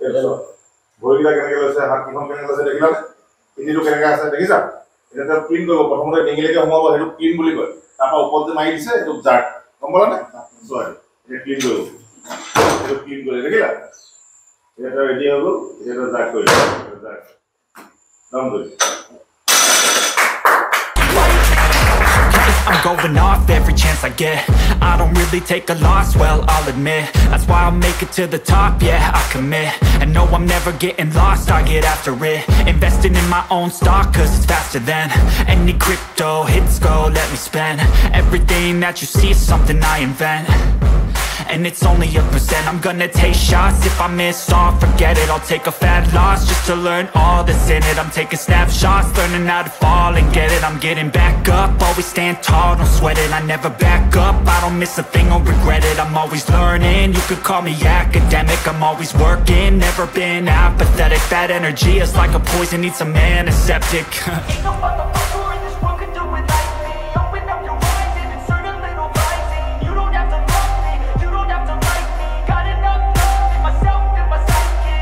ভৰিটা কেনেকৈ লৈছে হাতখন কেনেকৈ লৈছে দেখিলা পিঠিটো কেনেকৈ আছে দেখিছা এটা ক্লিন কৰিব প্ৰথমতে ডিঙিলৈকে সোমাব সেইটো ক্লিন বুলি কয় তাৰপৰা ওপৰত যে মাৰি দিছে এইটো জাৰ্ট গম পালা নে চোৱা এটা ক্লিন কৰিব এইটো ক্লিন কৰি দেখিলা এটা ৰেডি হৈ গ'ল এটা জাৰ্ট কৰি জাৰ্ট ডাউন কৰি I'm going off every chance I get. I don't really take a loss, well, I'll admit. That's why I'll make it to the top, yeah, I commit. And no, I'm never getting lost, I get after it. Investing in my own stock, cause it's faster than any crypto hits go, let me spend. Everything that you see is something I invent. And it's only a percent. I'm gonna take shots. If I miss all, forget it. I'll take a fat loss just to learn all that's in it. I'm taking snapshots, learning how to fall and get it. I'm getting back up, always stand tall, don't sweat it. I never back up, I don't miss a thing or regret it. I'm always learning, you could call me academic. I'm always working, never been apathetic. That energy is like a poison, needs some antiseptic. Ain't no motherfucker in this world could do it like me. Open up your eyes and insert a little rising. You don't have to love me, you don't have to like me. Got enough love in myself and my psyche.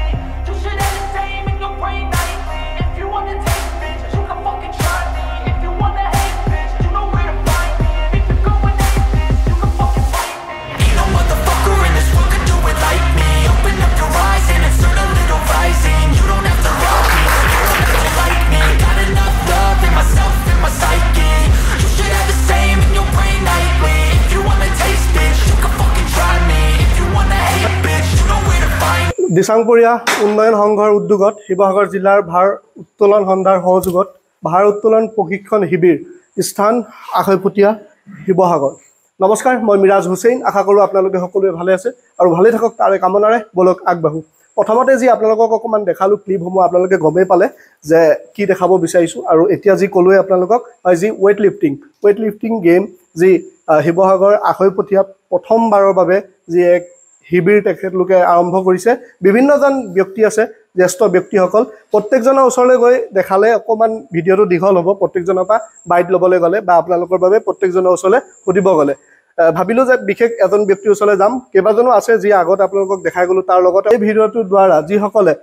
You should have the same in your brain nightly. If you wanna taste, bitch, you can fucking try me. If you wanna hate, bitch, you know where to find me. And if you're going hate, bitch, you can fucking fight me. Ain't no motherfucker in this world could do it like me. Open up your eyes and insert a little rising. You don't have to love me, you don't have to like me. Got enough love in myself and my psyche. You should have the same in your brain nightly. If you wanna taste, bitch, you can fucking try me. If you wanna hate, bitch, you know where to find me. দিচাংপুৰীয়া উন্নয়ন সংঘৰ উদ্যোগত শিৱসাগৰ জিলাৰ ভাৰ উত্তোলন সন্ধাৰ সহযোগত ভাৰ উত্তোলন প্ৰশিক্ষণ শিবিৰ স্থান আখৈপুতীয়া শিৱসাগৰ। নমস্কাৰ, মই মিৰাজ হুছেইন। আশা কৰোঁ আপোনালোকে সকলোৱে ভালে আছে আৰু ভালে থাকক তাৰে কামনাৰে বলক আগবাঢ়ো। প্ৰথমতে যি আপোনালোকক অকমান দেখালো ক্লিপসমূহ আপোনালোকে গমেই পালে যে কি দেখাব বিচাৰিছোঁ আৰু এতিয়া যি ক'লোৱে আপোনালোকক হয় যি ৱেইট লিফটিং গেম যি শিৱসাগৰ আখৈপুতীয়া প্ৰথমবাৰৰ বাবে যি এক শিবিৰ তেখেতলোকে আৰম্ভ কৰিছে। বিভিন্নজন ব্যক্তি আছে, জ্যেষ্ঠ ব্যক্তিসকল। প্ৰত্যেকজনৰ ওচৰলৈ গৈ দেখালে অকমান ভিডিঅ'টো দীঘল হ'ব। প্ৰত্যেকজনৰ পৰা বাইট ল'বলৈ গ'লে বা আপোনালোকৰ বাবে প্ৰত্যেকজনৰ ওচৰলৈ সুধিব গ'লে ভাবিলোঁ যে বিশেষ এজন ব্যক্তিৰ ওচৰলৈ যাম। কেইবাজনো আছে যি আগত আপোনালোকক দেখাই গ'লোঁ। তাৰ লগতে এই ভিডিঅ'টোৰ দ্বাৰা যিসকলে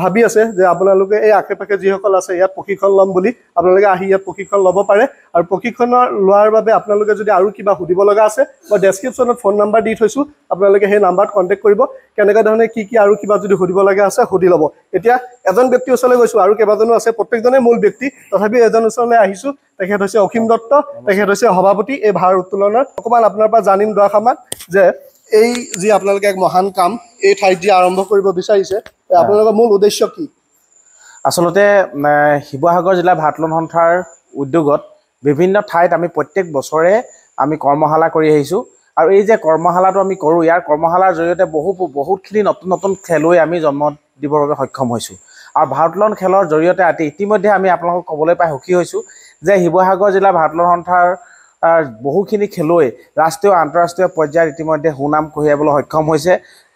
ভাবি আছে যে আপোনালোকে এই আশে পাশে যিসকল আছে ইয়াত প্ৰশিক্ষণ ল'ম বুলি আপোনালোকে আহি ইয়াত প্ৰশিক্ষণ ল'ব পাৰে। আৰু প্ৰশিক্ষণ লোৱাৰ বাবে আপোনালোকে যদি আৰু কিবা সুধিব লগা আছে মই ডেছক্ৰিপশ্যনত ফোন নম্বৰ দি থৈছোঁ, আপোনালোকে সেই নাম্বাৰত কণ্টেক্ট কৰিব। কেনেকুৱা ধৰণে কি আৰু কিবা যদি সুধিব লগা আছে সুধি ল'ব। এতিয়া এজন ব্যক্তিৰ ওচৰলৈ গৈছোঁ, আৰু কেইবাজনো আছে, প্ৰত্যেকজনে মূল ব্যক্তি। তথাপিও এজন ওচৰলৈ আহিছোঁ, তেখেত হৈছে অসীম দত্ত, তেখেত হৈছে সভাপতি এই ভাৰ উত্তোলনৰ। অকণমান আপোনাৰ পৰা জানিম দুআষাৰমান যে এই যি আপোনালোকে এক মহান কাম এই ঠাইত যি আৰম্ভ কৰিব বিচাৰিছে, আপোনালোকৰ মূল উদ্দেশ্য কি? আচলতে শিৱসাগৰ জিলা ভাৰ উত্তোলন সন্থাৰ উদ্যোগত বিভিন্ন ঠাইত আমি প্ৰত্যেক বছৰে আমি কৰ্মশালা কৰি আহিছোঁ। আৰু এই যে কৰ্মশালাটো আমি কৰোঁ, ইয়াৰ কৰ্মশালাৰ জৰিয়তে বহুতখিনি নতুন খেলুৱৈ আমি জন্ম দিবৰ বাবে সক্ষম হৈছোঁ। আৰু ভাৰ উত্তোলন খেলৰ জৰিয়তে ইতিমধ্যে আমি আপোনালোকক ক'বলৈ পাই সুখী হৈছোঁ যে শিৱসাগৰ জিলা ভাৰ উত্তোলন সন্থাৰ বহুখিনি খেলুৱৈ ৰাষ্ট্ৰীয় আন্তঃৰাষ্ট্ৰীয় পৰ্যায়ত ইতিমধ্যে সুনাম কঢ়িয়াবলৈ সক্ষম হৈছে।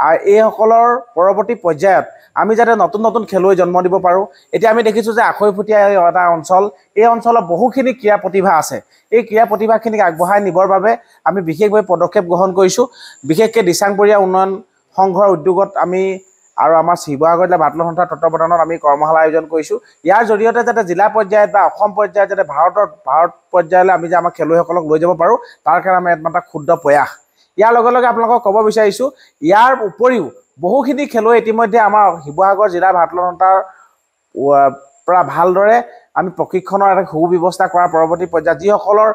আৰু এইসকলৰ পৰৱৰ্তী পৰ্যায়ত আমি যাতে নতুন খেলুৱৈ জন্ম দিব পাৰোঁ। এতিয়া আমি দেখিছোঁ যে আখৈপুতীয়া এটা অঞ্চল, এই অঞ্চলত বহুখিনি ক্ৰীড়া প্ৰতিভা আছে। এই ক্ৰীড়া প্ৰতিভাখিনিক আগবঢ়াই নিবৰ বাবে আমি বিশেষভাৱে পদক্ষেপ গ্ৰহণ কৰিছোঁ। বিশেষকৈ দিচাংপুৰীয়া উন্নয়ন সংঘৰ উদ্যোগত আমি আৰু আমাৰ শিৱসাগৰ জিলা ভাৰ উত্তোলন সন্থাৰ তত্বাৱধানত আমি কৰ্মশালা আয়োজন কৰিছোঁ। ইয়াৰ জৰিয়তে যাতে জিলা পৰ্যায়ত বা অসম পৰ্যায়ত যাতে ভাৰত পৰ্যায়লৈ আমি যে আমাৰ খেলুৱৈসকলক লৈ যাব পাৰোঁ, তাৰ কাৰণে আমি এটা ক্ষুদ্ৰ প্ৰয়াস। ইয়াৰ লগে লগে আপোনালোকক ক'ব বিচাৰিছোঁ, ইয়াৰ উপৰিও বহুখিনি খেলুৱৈ ইতিমধ্যে আমাৰ শিৱসাগৰ জিলা ভাৰ উত্তোলন সন্থাৰ পৰা ভালদৰে আমি প্ৰশিক্ষণৰ এটা সুব্যৱস্থা কৰাৰ পৰৱৰ্তী পৰ্যায়ত যিসকলৰ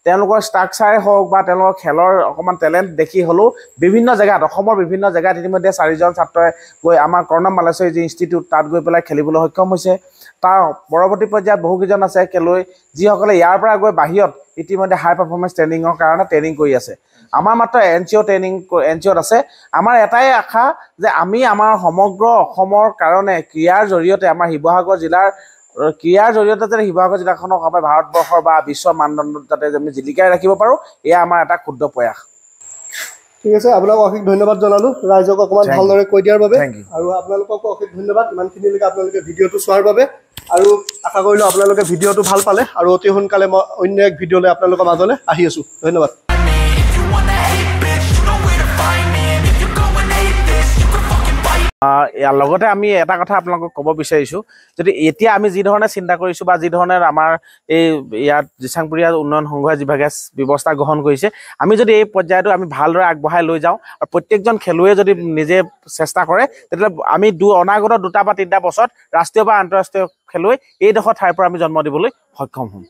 তেওঁলোকৰ ষ্ট্ৰাকচাৰে হওক বা তেওঁলোকৰ খেলৰ অকণমান টেলেণ্ট দেখি হ'লেও বিভিন্ন জেগাত, অসমৰ বিভিন্ন জেগাত ইতিমধ্যে 4জন ছাত্ৰই গৈ আমাৰ কৰ্ণম মালেশ্বৰী যি ইনষ্টিটিউট তাত গৈ পেলাই খেলিবলৈ সক্ষম হৈছে। তাৰ পৰৱৰ্তী পৰ্যায়ত বহুকেইজন আছে খেলুৱৈ যিসকলে ইয়াৰ পৰা গৈ বাহিৰত ইতিমধ্যে হাই পাৰফৰ্মেঞ্চ ট্ৰেইনিঙৰ কাৰণে ট্ৰেইনিং কৰি আছে। আমাৰ মাত্ৰ এনচিঅ'ত আছে। আমাৰ এটাই আশা যে আমি আমাৰ সমগ্ৰ অসমৰ কাৰণে ক্ৰীড়াৰ জৰিয়তে আমাৰ শিৱসাগৰ জিলাৰ ক্ৰীড়াৰ জৰিয়তে যাতে শিৱসাগৰ জিলাখনক আমাৰ ভাৰতবৰ্ষৰ বা বিশ্বৰ মানদণ্ডত যাতে আমি জিলিকাই ৰাখিব পাৰোঁ, এয়া আমাৰ এটা ক্ষুদ্ৰ প্ৰয়াস। ঠিক আছে, আপোনালোকক অশেষ ধন্যবাদ জনালোঁ ৰাইজক অকণমান ভালদৰে কৈ দিয়াৰ বাবে। আৰু আপোনালোকক অশেষ ধন্যবাদ ইমানখিনিলৈকে আপোনালোকে ভিডিঅ'টো চোৱাৰ বাবে। আৰু আশা কৰিলোঁ আপোনালোকে ভিডিঅ'টো ভাল পালে। আৰু অতি সোনকালে মই অন্য এক ভিডিঅ'লৈ আপোনালোকৰ মাজলৈ আহি আছোঁ। ধন্যবাদ। ইয়াৰ লগতে আমি এটা কথা আপোনালোকক ক'ব বিচাৰিছোঁ, যদি এতিয়া আমি যি ধৰণে চিন্তা কৰিছোঁ বা যি ধৰণে আমাৰ এই ইয়াত দিচাংপুৰীয়া উন্নয়ন সংঘই যিভাগে ব্যৱস্থা গ্ৰহণ কৰিছে, আমি যদি এই পৰ্যায়টো আমি ভালদৰে আগবঢ়াই লৈ যাওঁ আৰু প্ৰত্যেকজন খেলুৱৈয়ে যদি নিজে চেষ্টা কৰে, তেতিয়াহ'লে আমি অনাগত 2 বা 3টা বছৰত ৰাষ্ট্ৰীয় বা আন্তঃৰাষ্ট্ৰীয় খেলুৱৈ এইডোখৰ ঠাইৰ পৰা আমি জন্ম দিবলৈ সক্ষম হ'ম।